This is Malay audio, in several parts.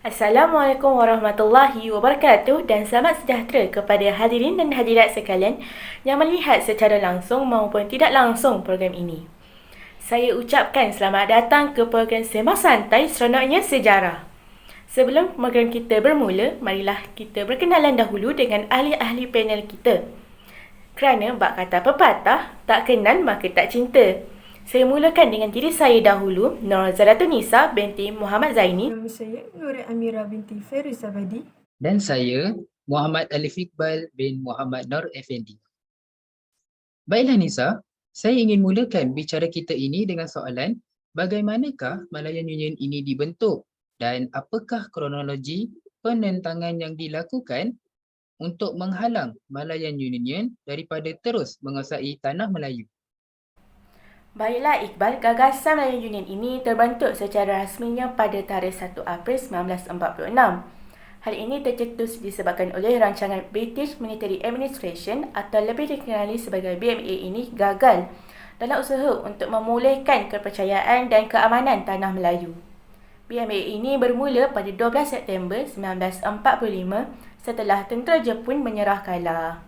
Assalamualaikum warahmatullahi wabarakatuh dan selamat sejahtera kepada hadirin dan hadirat sekalian yang melihat secara langsung maupun tidak langsung program ini. Saya ucapkan selamat datang ke program Sembang Santai Seronoknya Sejarah. Sebelum program kita bermula, marilah kita berkenalan dahulu dengan ahli-ahli panel kita. Kerana bak kata pepatah, tak kenal maka tak cinta. Saya mulakan dengan diri saya dahulu, Nur Zaratun Nisa binti Muhammad Zaini. Nama saya Nur Amira binti Feruz Abadi. Dan saya, Muhammad Alif Iqbal bin Muhammad Nur Effendi. Baiklah Nisa, saya ingin mulakan bicara kita ini dengan soalan, bagaimanakah Malayan Union ini dibentuk dan apakah kronologi penentangan yang dilakukan untuk menghalang Malayan Union daripada terus menguasai tanah Melayu? Baiklah Iqbal, gagasan Malayan Union ini terbentuk secara rasminya pada tarikh 1 April 1946. Hal ini tercetus disebabkan oleh rancangan British Military Administration atau lebih dikenali sebagai BMA ini gagal dalam usaha untuk memulihkan kepercayaan dan keamanan tanah Melayu. BMA ini bermula pada 12 September 1945 setelah tentera Jepun menyerah kalah.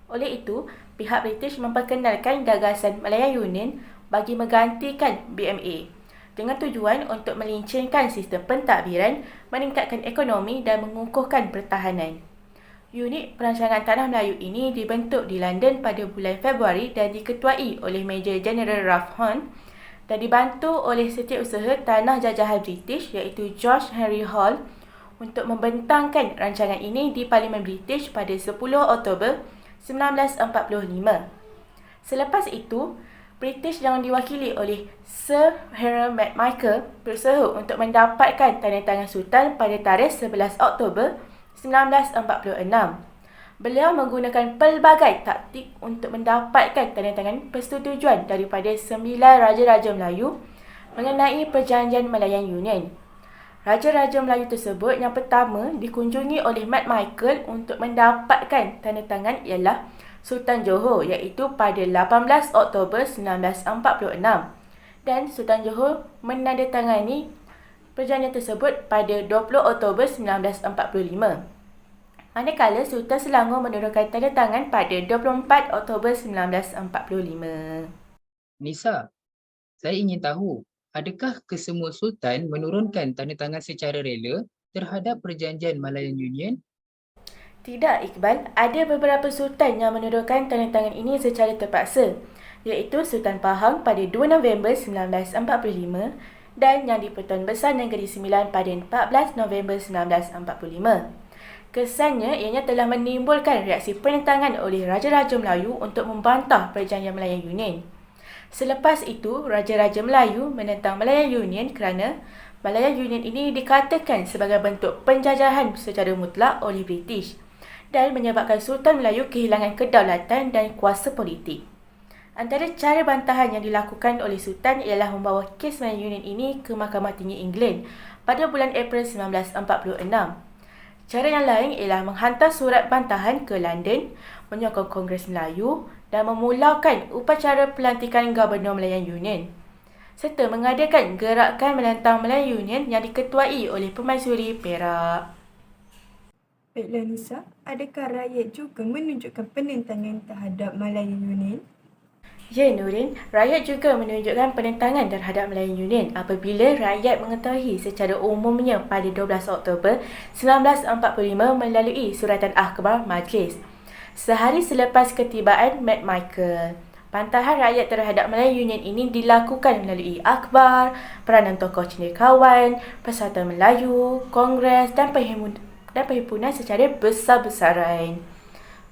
Oleh itu, pihak British memperkenalkan gagasan Malayan Union bagi menggantikan BMA dengan tujuan untuk melincirkan sistem pentadbiran, meningkatkan ekonomi dan mengukuhkan pertahanan. Unit perancangan tanah Melayu ini dibentuk di London pada bulan Februari dan diketuai oleh Major General Ralph Hunt dan dibantu oleh setiausaha tanah jajahan British iaitu George Henry Hall untuk membentangkan rancangan ini di Parlimen British pada 10 Oktober 1945. Selepas itu, British yang diwakili oleh Sir Henry McMichael berusaha untuk mendapatkan tanda tangan Sultan pada tarikh 11 Oktober 1946. Beliau menggunakan pelbagai taktik untuk mendapatkan tanda tangan persetujuan daripada 9 Raja-Raja Melayu mengenai perjanjian Malayan Union. Raja-Raja Melayu tersebut yang pertama dikunjungi oleh McMichael untuk mendapatkan tanda tangan ialah Sultan Johor iaitu pada 18 Oktober 1946 dan Sultan Johor menandatangani perjanjian tersebut pada 20 Oktober 1945. Manakala Sultan Selangor menurunkan tanda tangan pada 24 Oktober 1945. Nisa, saya ingin tahu, adakah kesemua Sultan menurunkan tanda tangan secara rela terhadap perjanjian Malayan Union? Tidak Iqbal, ada beberapa sultan yang menurunkan tanda tangan ini secara terpaksa, iaitu Sultan Pahang pada 2 November 1945 dan Yang di-Pertuan Besar Negeri Sembilan pada 14 November 1945. Kesannya, ianya telah menimbulkan reaksi penentangan oleh Raja-Raja Melayu untuk membantah perjanjian Malayan Union. Selepas itu, Raja-Raja Melayu menentang Malayan Union kerana Malayan Union ini dikatakan sebagai bentuk penjajahan secara mutlak oleh British dan menyebabkan Sultan Melayu kehilangan kedaulatan dan kuasa politik. Antara cara bantahan yang dilakukan oleh Sultan ialah membawa kes Malayan Union ini ke Mahkamah Tinggi England pada bulan April 1946. Cara yang lain ialah menghantar surat bantahan ke London, menyokong Kongres Melayu dan memulaukan upacara pelantikan Gubernur Malayan Union serta mengadakan gerakan menentang Malayan Union yang diketuai oleh Permaisuri Perak. Baiklah Nisa, adakah rakyat juga menunjukkan penentangan terhadap Malayan Union? Ya Nurin, rakyat juga menunjukkan penentangan terhadap Malayan Union apabila rakyat mengetahui secara umumnya pada 12 Oktober 1945 melalui suratan akhbar majlis. Sehari selepas ketibaan McMichael, bantahan rakyat terhadap Malayan Union ini dilakukan melalui akhbar, peranan tokoh cendekiawan, Persatuan Melayu, Kongres dan perhimpunan secara besar-besaran.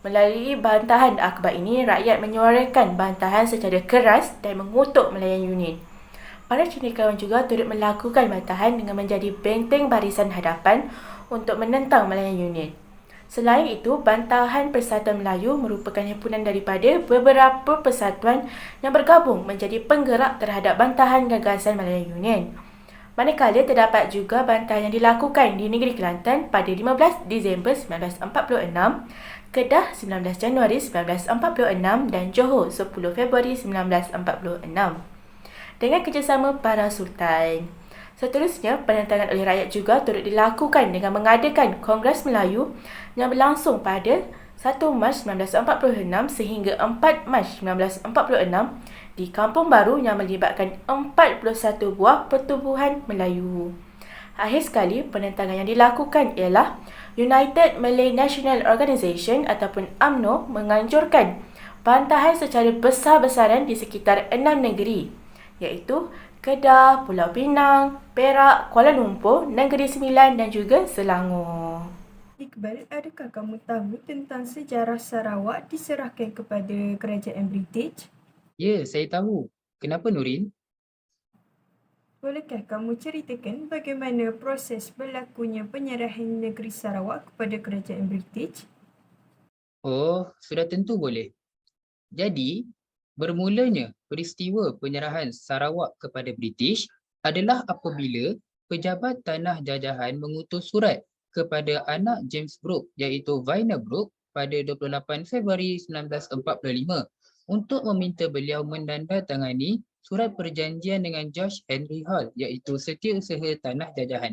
Melalui bantahan akhbar ini, rakyat menyuarakan bantahan secara keras dan mengutuk Malayan Union. Para cendekiawan juga turut melakukan bantahan dengan menjadi benteng barisan hadapan untuk menentang Malayan Union. Selain itu, bantahan Persatuan Melayu merupakan himpunan daripada beberapa persatuan yang bergabung menjadi penggerak terhadap bantahan gagasan Malayan Union. Manakala terdapat juga bantahan yang dilakukan di negeri Kelantan pada 15 Disember 1946, Kedah 19 Januari 1946 dan Johor 10 Februari 1946. Dengan kerjasama para sultan, Seterusnya, penentangan oleh rakyat juga turut dilakukan dengan mengadakan Kongres Melayu yang berlangsung pada 1 Mac 1946 sehingga 4 Mac 1946 di Kampung Baru yang melibatkan 41 buah pertubuhan Melayu. Akhir sekali, penentangan yang dilakukan ialah United Malay National Organisation ataupun UMNO menganjurkan bantahan secara besar-besaran di sekitar 6 negeri, iaitu Kedah, Pulau Pinang, Perak, Kuala Lumpur, Negeri Sembilan dan juga Selangor. Iqbal, adakah kamu tahu tentang sejarah Sarawak diserahkan kepada kerajaan British? Ya, saya tahu. Kenapa Nurin? Bolehkah kamu ceritakan bagaimana proses berlakunya penyerahan negeri Sarawak kepada kerajaan British? Oh, sudah tentu boleh. Jadi, bermulanya peristiwa penyerahan Sarawak kepada British adalah apabila pejabat tanah jajahan mengutus surat kepada anak James Brooke iaitu Vaina Brooke pada 28 Februari 1945 untuk meminta beliau menandatangani surat perjanjian dengan George Henry Hall iaitu Setiausaha Tanah Jajahan.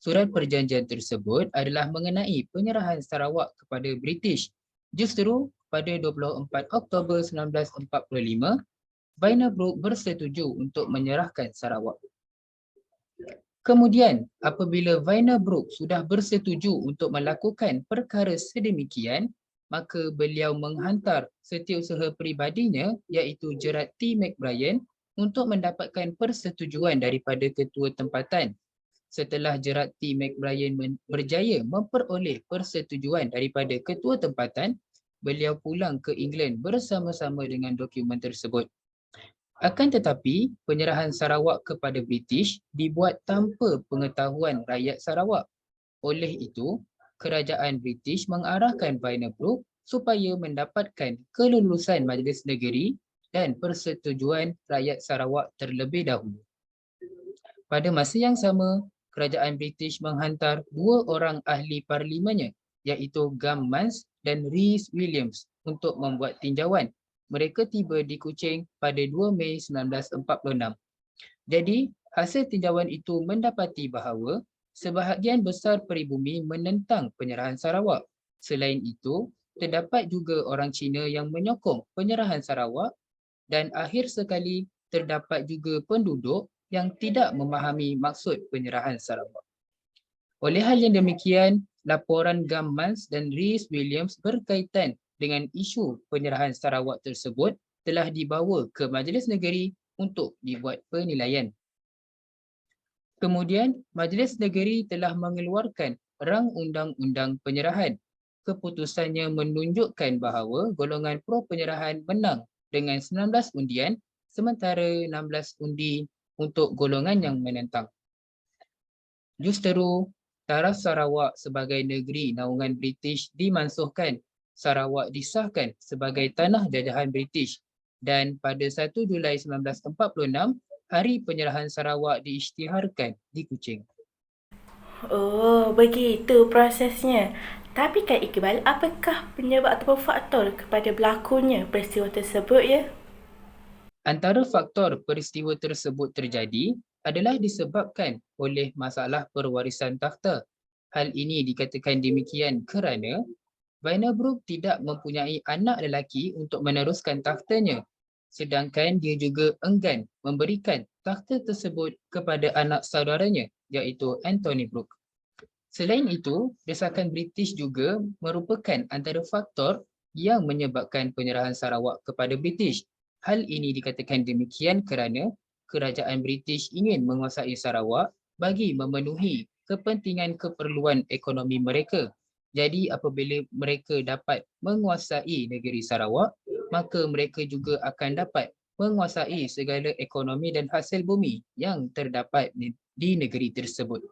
Surat perjanjian tersebut adalah mengenai penyerahan Sarawak kepada British. Justru pada 24 Oktober 1945, Vaina Brooke bersetuju untuk menyerahkan Sarawak. Kemudian, apabila Vaina Brooke sudah bersetuju untuk melakukan perkara sedemikian, maka beliau menghantar setiausaha peribadinya iaitu Gerard T. McBrien untuk mendapatkan persetujuan daripada ketua tempatan. Setelah Gerard T. McBrien berjaya memperoleh persetujuan daripada ketua tempatan, beliau pulang ke England bersama-sama dengan dokumen tersebut. Akan tetapi, penyerahan Sarawak kepada British dibuat tanpa pengetahuan rakyat Sarawak. Oleh itu, kerajaan British mengarahkan Vaina Brooke supaya mendapatkan kelulusan Majlis Negeri dan persetujuan rakyat Sarawak terlebih dahulu. Pada masa yang sama, kerajaan British menghantar 2 orang ahli parlimennya iaitu Gam Mans dan Rhys Williams untuk membuat tinjauan. Mereka tiba di Kuching pada 2 Mei 1946. Jadi, hasil tinjauan itu mendapati bahawa sebahagian besar peribumi menentang penyerahan Sarawak. Selain itu, terdapat juga orang Cina yang menyokong penyerahan Sarawak dan akhir sekali terdapat juga penduduk yang tidak memahami maksud penyerahan Sarawak. Oleh hal yang demikian, laporan Gam Mans dan Rhys Williams berkaitan dengan isu penyerahan Sarawak tersebut telah dibawa ke Majlis Negeri untuk dibuat penilaian. Kemudian, Majlis Negeri telah mengeluarkan rang undang-undang penyerahan. Keputusannya menunjukkan bahawa golongan pro penyerahan menang dengan 19 undian sementara 16 undi untuk golongan yang menentang. Justeru, taraf Sarawak sebagai negeri naungan British dimansuhkan. Sarawak disahkan sebagai tanah jajahan British dan pada 1 Julai 1946, hari penyerahan Sarawak diisytiharkan di Kuching. Oh, begitu prosesnya. Tapi Kak Iqbal, apakah penyebab atau faktor kepada berlakunya peristiwa tersebut ya? Antara faktor peristiwa tersebut terjadi adalah disebabkan oleh masalah perwarisan takhta. Hal ini dikatakan demikian kerana Vaina Brooke tidak mempunyai anak lelaki untuk meneruskan takhtanya, sedangkan dia juga enggan memberikan takhta tersebut kepada anak saudaranya iaitu Anthony Brooke. Selain itu, desakan British juga merupakan antara faktor yang menyebabkan penyerahan Sarawak kepada British. Hal ini dikatakan demikian kerana kerajaan British ingin menguasai Sarawak bagi memenuhi kepentingan keperluan ekonomi mereka. Jadi apabila mereka dapat menguasai negeri Sarawak, maka mereka juga akan dapat menguasai segala ekonomi dan hasil bumi yang terdapat di negeri tersebut.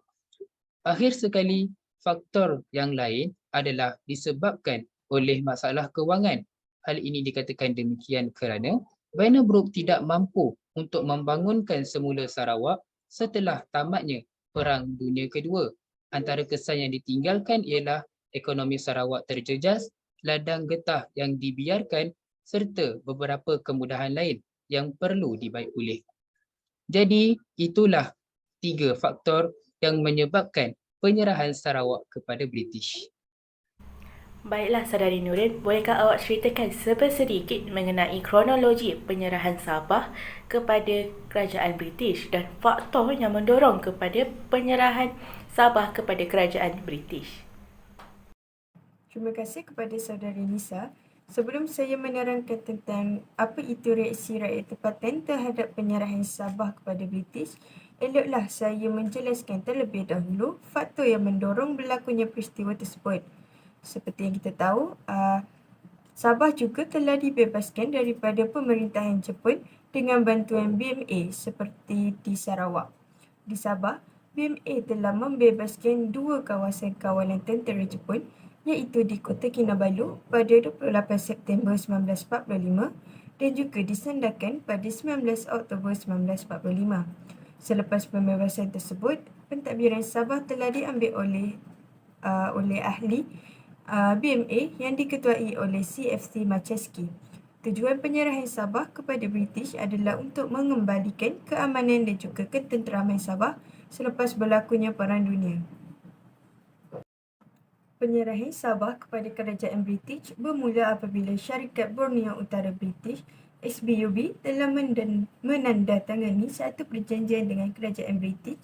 Akhir sekali, faktor yang lain adalah disebabkan oleh masalah kewangan. Hal ini dikatakan demikian kerana Vaina Brooke tidak mampu untuk membangunkan semula Sarawak setelah tamatnya Perang Dunia Kedua. Antara kesan yang ditinggalkan ialah ekonomi Sarawak terjejas, ladang getah yang dibiarkan serta beberapa kemudahan lain yang perlu dibaik pulih. Jadi, itulah 3 faktor yang menyebabkan penyerahan Sarawak kepada British. Baiklah Saudari Nurin, bolehkah awak ceritakan sedikit mengenai kronologi penyerahan Sabah kepada kerajaan British dan faktor yang mendorong kepada penyerahan Sabah kepada kerajaan British? Terima kasih kepada saudari Nisa. Sebelum saya menerangkan tentang apa itu reaksi rakyat tempatan terhadap penyerahan Sabah kepada British, eloklah saya menjelaskan terlebih dahulu faktor yang mendorong berlakunya peristiwa tersebut. Seperti yang kita tahu, Sabah juga telah dibebaskan daripada pemerintahan Jepun dengan bantuan BMA seperti di Sarawak. Di Sabah, BMA telah membebaskan 2 kawasan kawalan tentera Jepun iaitu di Kota Kinabalu pada 28 September 1945 dan juga disandarkan pada 19 Oktober 1945. Selepas pembebasan tersebut, pentadbiran Sabah telah diambil oleh ahli BMA yang diketuai oleh CFC Maceski. Tujuan penyerahan Sabah kepada British adalah untuk mengembalikan keamanan dan juga ketenteraman Sabah selepas berlakunya Perang Dunia. Penyerahan Sabah kepada kerajaan British bermula apabila Syarikat Borneo Utara British SBUB telah menandatangani satu perjanjian dengan kerajaan British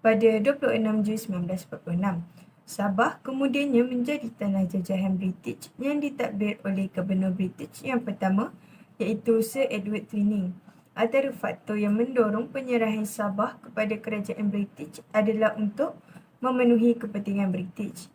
pada 26 Jun 1946. Sabah kemudiannya menjadi tanah jajahan British yang ditadbir oleh Gubernur British yang pertama iaitu Sir Edward Twining. Antara faktor yang mendorong penyerahan Sabah kepada kerajaan British adalah untuk memenuhi kepentingan British.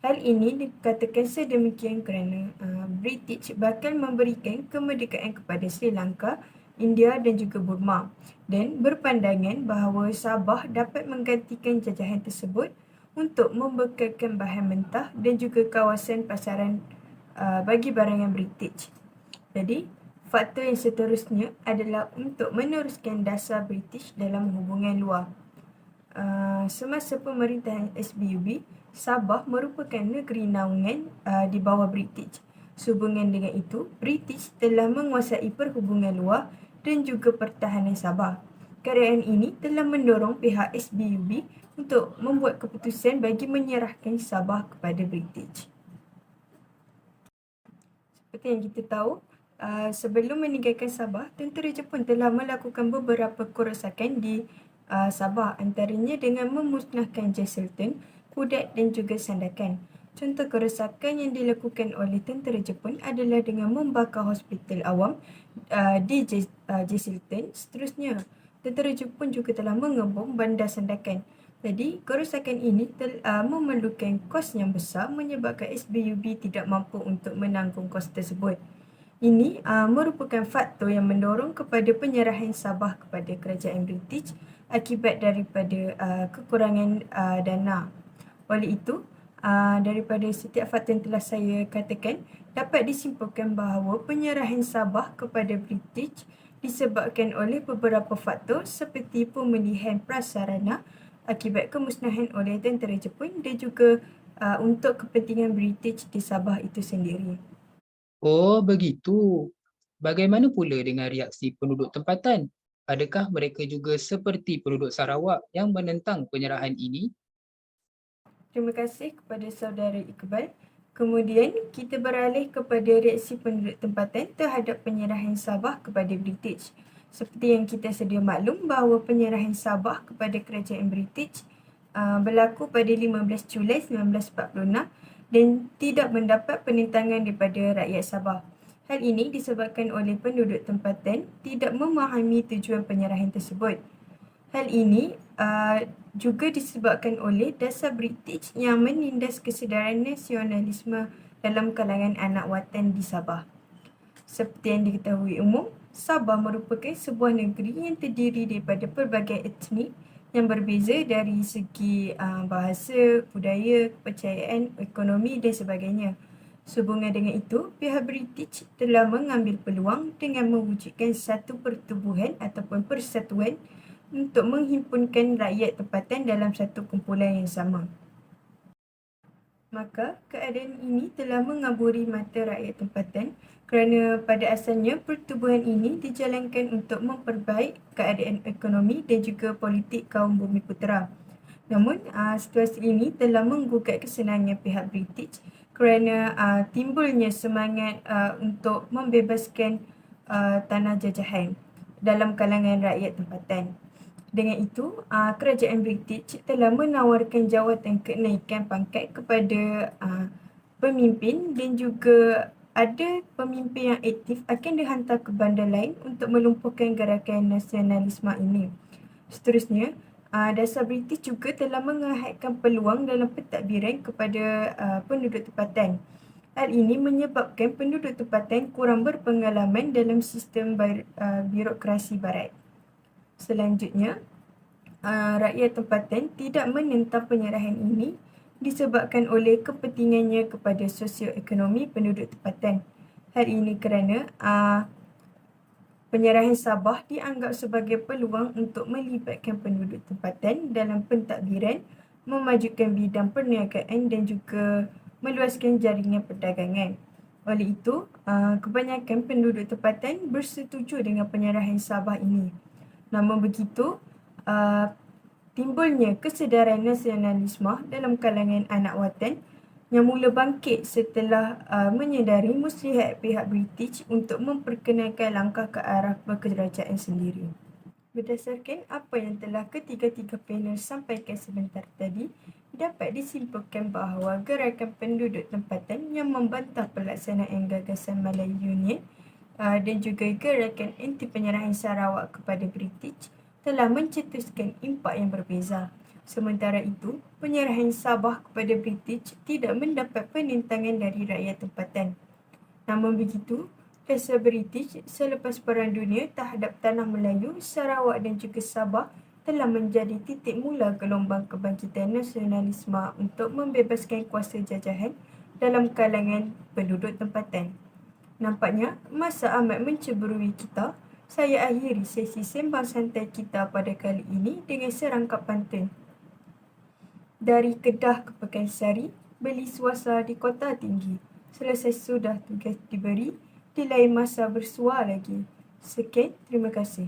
Hal ini dikatakan sedemikian kerana British bakal memberikan kemerdekaan kepada Sri Lanka, India dan juga Burma dan berpandangan bahawa Sabah dapat menggantikan jajahan tersebut untuk membekalkan bahan mentah dan juga kawasan pasaran bagi barangan British. Jadi, faktor yang seterusnya adalah untuk meneruskan dasar British dalam hubungan luar. Semasa pemerintahan SBUB, Sabah merupakan negeri naungan di bawah British. Sehubungan dengan itu, British telah menguasai perhubungan luar dan juga pertahanan Sabah. Keadaan ini telah mendorong pihak SBUB untuk membuat keputusan bagi menyerahkan Sabah kepada British. Seperti yang kita tahu, sebelum meninggalkan Sabah, tentera Jepun telah melakukan beberapa kerosakan di Sabah, antaranya dengan memusnahkan Jesselton, Kudat dan juga Sandakan. Contoh kerosakan yang dilakukan oleh tentera Jepun adalah dengan membakar hospital awam di Jesselton. Seterusnya, tentera Jepun juga telah mengebom bandar Sandakan. Jadi, kerosakan ini memerlukan kos yang besar menyebabkan SBUB tidak mampu untuk menanggung kos tersebut. Ini merupakan faktor yang mendorong kepada penyerahan Sabah kepada kerajaan British akibat daripada kekurangan dana. Oleh itu, daripada setiap faktor yang telah saya katakan, dapat disimpulkan bahawa penyerahan Sabah kepada British disebabkan oleh beberapa faktor seperti pemulihan prasarana akibat kemusnahan oleh tentera Jepun dan juga untuk kepentingan British di Sabah itu sendiri. Oh, begitu. Bagaimana pula dengan reaksi penduduk tempatan? Adakah mereka juga seperti penduduk Sarawak yang menentang penyerahan ini? Terima kasih kepada saudara Iqbal. Kemudian, kita beralih kepada reaksi penduduk tempatan terhadap penyerahan Sabah kepada British. Seperti yang kita sedia maklum bahawa penyerahan Sabah kepada kerajaan British berlaku pada 15 Julai 1946 dan tidak mendapat penentangan daripada rakyat Sabah. Hal ini disebabkan oleh penduduk tempatan tidak memahami tujuan penyerahan tersebut. Hal ini juga disebabkan oleh dasar British yang menindas kesedaran nasionalisme dalam kalangan anak watan di Sabah. Seperti yang diketahui umum, Sabah merupakan sebuah negeri yang terdiri daripada pelbagai etnik yang berbeza dari segi bahasa, budaya, kepercayaan, ekonomi dan sebagainya. Sehubungan dengan itu, pihak British telah mengambil peluang dengan mewujudkan satu pertubuhan ataupun persatuan untuk menghimpunkan rakyat tempatan dalam satu kumpulan yang sama. Maka keadaan ini telah mengaburi mata rakyat tempatan kerana pada asalnya pertubuhan ini dijalankan untuk memperbaik keadaan ekonomi dan juga politik kaum Bumiputera. Namun, situasi ini telah menggugat kesenangan pihak British kerana timbulnya semangat untuk membebaskan tanah jajahan dalam kalangan rakyat tempatan. Dengan itu, kerajaan British telah menawarkan jawatan kenaikan pangkat kepada pemimpin dan juga ada pemimpin yang aktif akan dihantar ke bandar lain untuk melumpuhkan gerakan nasionalisme ini. Seterusnya, dasar British juga telah mengahadkan peluang dalam pentadbiran kepada penduduk tempatan. Hal ini menyebabkan penduduk tempatan kurang berpengalaman dalam sistem birokrasi barat. Selanjutnya, rakyat tempatan tidak menentang penyerahan ini disebabkan oleh kepentingannya kepada sosioekonomi penduduk tempatan. Hal ini kerana penyerahan Sabah dianggap sebagai peluang untuk melibatkan penduduk tempatan dalam pentadbiran, memajukan bidang perniagaan dan juga meluaskan jaringan perdagangan. Oleh itu, kebanyakan penduduk tempatan bersetuju dengan penyerahan Sabah ini. Namun begitu, timbulnya kesedaran nasionalisme dalam kalangan anak watan yang mula bangkit setelah menyedari muslihat pihak British untuk memperkenalkan langkah ke arah berkerajaan sendiri. Berdasarkan apa yang telah ketiga-tiga panel sampaikan sebentar tadi, dapat disimpulkan bahawa gerakan penduduk tempatan yang membantah pelaksanaan gagasan Melayu Union dan juga gerakan anti penyerahan Sarawak kepada British telah mencetuskan impak yang berbeza. Sementara itu, penyerahan Sabah kepada British tidak mendapat penentangan dari rakyat tempatan. Namun begitu, dasar British selepas Perang Dunia terhadap tanah Melayu, Sarawak dan juga Sabah telah menjadi titik mula gelombang kebangkitan nasionalisme untuk membebaskan kuasa jajahan dalam kalangan penduduk tempatan. Nampaknya masa amat menceburui kita. Saya akhiri sesi sembang santai kita pada kali ini dengan serangkap pantun. Dari Kedah ke Pekansari, beli suasa di kota tinggi. Selesai sudah tugas diberi, di lain masa bersua lagi. Sekian, terima kasih.